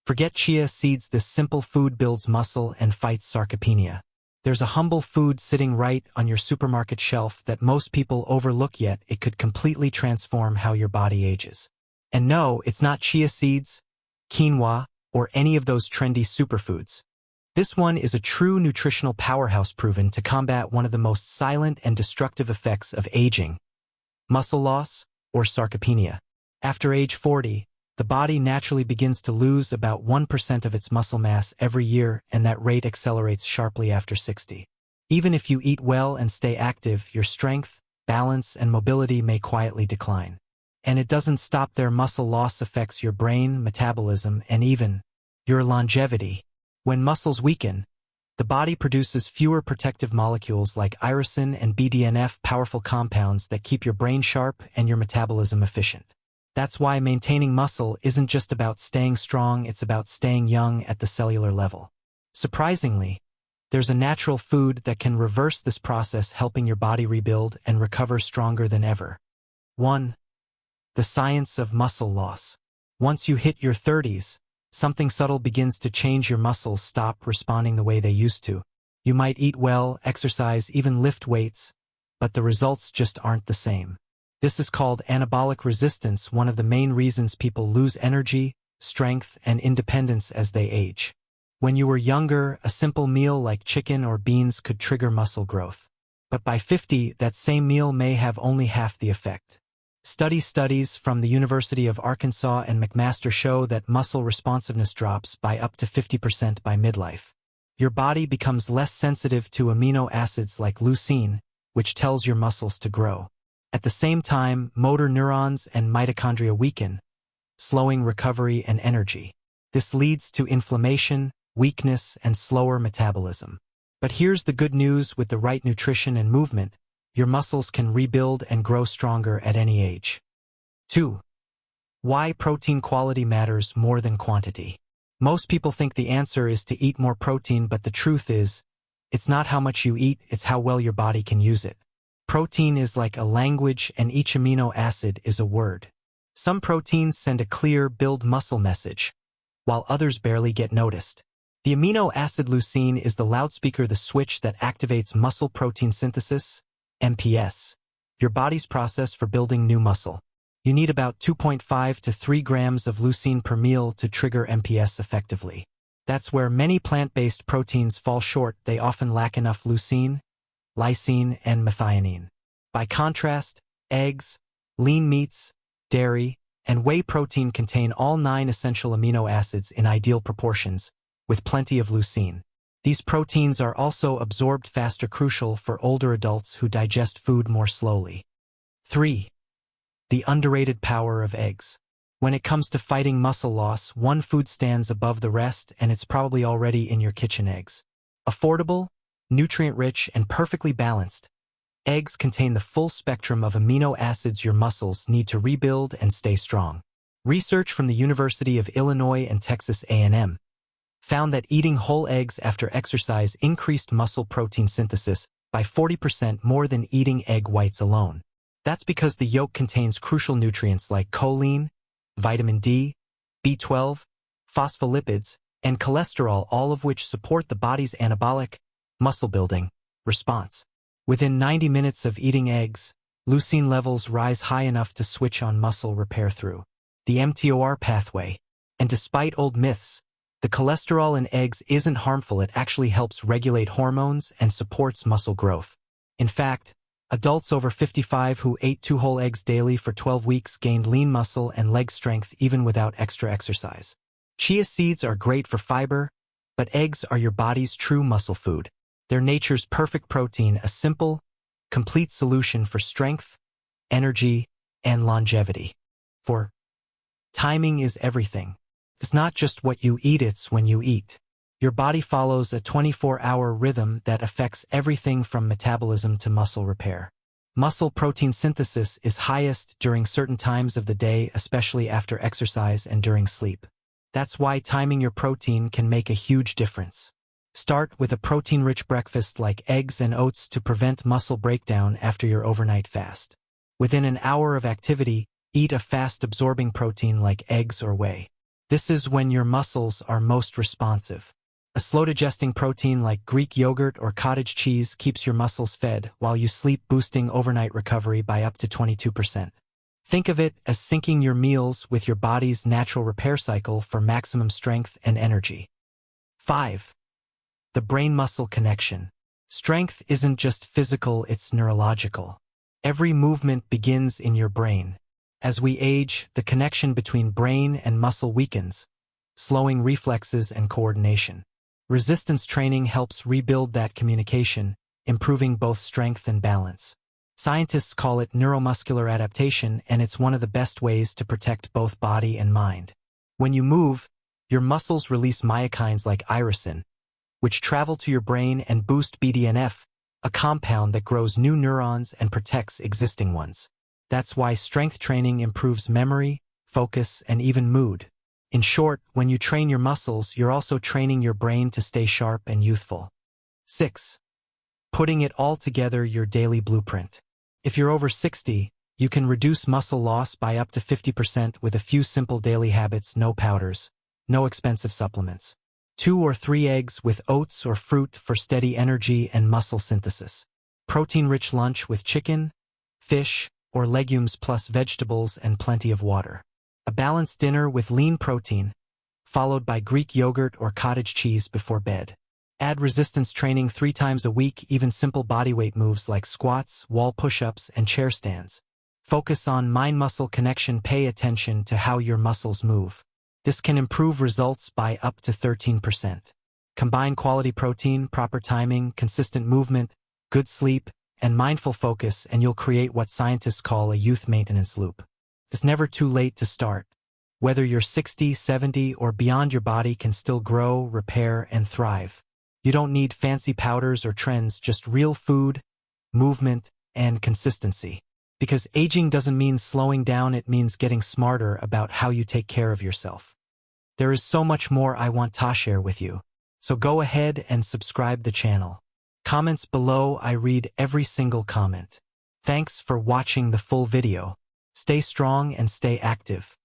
Forget chia seeds, this simple food builds muscle and fights sarcopenia. There's a humble food sitting right on your supermarket shelf that most people overlook, yet it could completely transform how your body ages. And no, it's not chia seeds, quinoa, or any of those trendy superfoods. This one is a true nutritional powerhouse proven to combat one of the most silent and destructive effects of aging: muscle loss, or sarcopenia. After age 40, the body naturally begins to lose about 1% of its muscle mass every year, and that rate accelerates sharply after 60. Even if you eat well and stay active, your strength, balance, and mobility may quietly decline. And it doesn't stop there. Muscle loss affects your brain, metabolism, and even your longevity. When muscles weaken, the body produces fewer protective molecules like irisin and BDNF, powerful compounds that keep your brain sharp and your metabolism efficient. That's why maintaining muscle isn't just about staying strong, it's about staying young at the cellular level. Surprisingly, there's a natural food that can reverse this process, helping your body rebuild and recover stronger than ever. 1. The science of muscle loss. Once you hit your 30s, something subtle begins to change. Your muscles stop responding the way they used to. You might eat well, exercise, even lift weights, but the results just aren't the same. This is called anabolic resistance, one of the main reasons people lose energy, strength, and independence as they age. When you were younger, a simple meal like chicken or beans could trigger muscle growth. But by 50, that same meal may have only half the effect. Studies from the University of Arkansas and McMaster show that muscle responsiveness drops by up to 50% by midlife. Your body becomes less sensitive to amino acids like leucine, which tells your muscles to grow. At the same time, motor neurons and mitochondria weaken, slowing recovery and energy. This leads to inflammation, weakness, and slower metabolism. But here's the good news: with the right nutrition and movement, your muscles can rebuild and grow stronger at any age. 2. Why protein quality matters more than quantity. Most people think the answer is to eat more protein, but the truth is, it's not how much you eat, it's how well your body can use it. Protein is like a language, and each amino acid is a word. Some proteins send a clear build muscle message, while others barely get noticed. The amino acid leucine is the loudspeaker, the switch that activates muscle protein synthesis, MPS, your body's process for building new muscle. You need about 2.5 to 3 grams of leucine per meal to trigger MPS effectively. That's where many plant-based proteins fall short. They often lack enough leucine, lysine, and methionine. By contrast, eggs, lean meats, dairy, and whey protein contain all 9 essential amino acids in ideal proportions, with plenty of leucine. These proteins are also absorbed faster, crucial for older adults who digest food more slowly. 3. The underrated power of eggs. When it comes to fighting muscle loss, one food stands above the rest, and it's probably already in your kitchen: eggs. Affordable, nutrient-rich, and perfectly balanced, eggs contain the full spectrum of amino acids your muscles need to rebuild and stay strong. Research from the University of Illinois and Texas A&M found that eating whole eggs after exercise increased muscle protein synthesis by 40% more than eating egg whites alone. That's because the yolk contains crucial nutrients like choline, vitamin D, B12, phospholipids, and cholesterol, all of which support the body's anabolic, muscle-building response. Within 90 minutes of eating eggs, leucine levels rise high enough to switch on muscle repair through the mTOR pathway. And despite old myths, the cholesterol in eggs isn't harmful. It actually helps regulate hormones and supports muscle growth. In fact, adults over 55 who ate 2 whole eggs daily for 12 weeks gained lean muscle and leg strength even without extra exercise. Chia seeds are great for fiber, but eggs are your body's true muscle food. They're nature's perfect protein, a simple, complete solution for strength, energy, and longevity. 4. Timing is everything. It's not just what you eat, it's when you eat. Your body follows a 24-hour rhythm that affects everything from metabolism to muscle repair. Muscle protein synthesis is highest during certain times of the day, especially after exercise and during sleep. That's why timing your protein can make a huge difference. Start with a protein-rich breakfast like eggs and oats to prevent muscle breakdown after your overnight fast. Within an hour of activity, eat a fast-absorbing protein like eggs or whey. This is when your muscles are most responsive. A slow-digesting protein like Greek yogurt or cottage cheese keeps your muscles fed while you sleep, boosting overnight recovery by up to 22%. Think of it as syncing your meals with your body's natural repair cycle for maximum strength and energy. 5. The brain-muscle connection. Strength isn't just physical, it's neurological. Every movement begins in your brain. As we age, the connection between brain and muscle weakens, slowing reflexes and coordination. Resistance training helps rebuild that communication, improving both strength and balance. Scientists call it neuromuscular adaptation, and it's one of the best ways to protect both body and mind. When you move, your muscles release myokines like irisin, which travel to your brain and boost BDNF, a compound that grows new neurons and protects existing ones. That's why strength training improves memory, focus, and even mood. In short, when you train your muscles, you're also training your brain to stay sharp and youthful. 6. Putting it all together, your daily blueprint. If you're over 60, you can reduce muscle loss by up to 50% with a few simple daily habits: no powders, no expensive supplements. 2 or 3 eggs with oats or fruit for steady energy and muscle synthesis. Protein-rich lunch with chicken, fish, or legumes plus vegetables and plenty of water. A balanced dinner with lean protein, followed by Greek yogurt or cottage cheese before bed. Add resistance training 3 times a week, even simple bodyweight moves like squats, wall push-ups, and chair stands. Focus on mind-muscle connection. Pay attention to how your muscles move. This can improve results by up to 13%. Combine quality protein, proper timing, consistent movement, good sleep, and mindful focus, and you'll create what scientists call a youth maintenance loop. It's never too late to start. Whether you're 60, 70, or beyond, your body can still grow, repair, and thrive. You don't need fancy powders or trends, just real food, movement, and consistency. Because aging doesn't mean slowing down, it means getting smarter about how you take care of yourself. There is so much more I want to share with you, so go ahead and subscribe the channel. Comments below, I read every single comment. Thanks for watching the full video. Stay strong and stay active.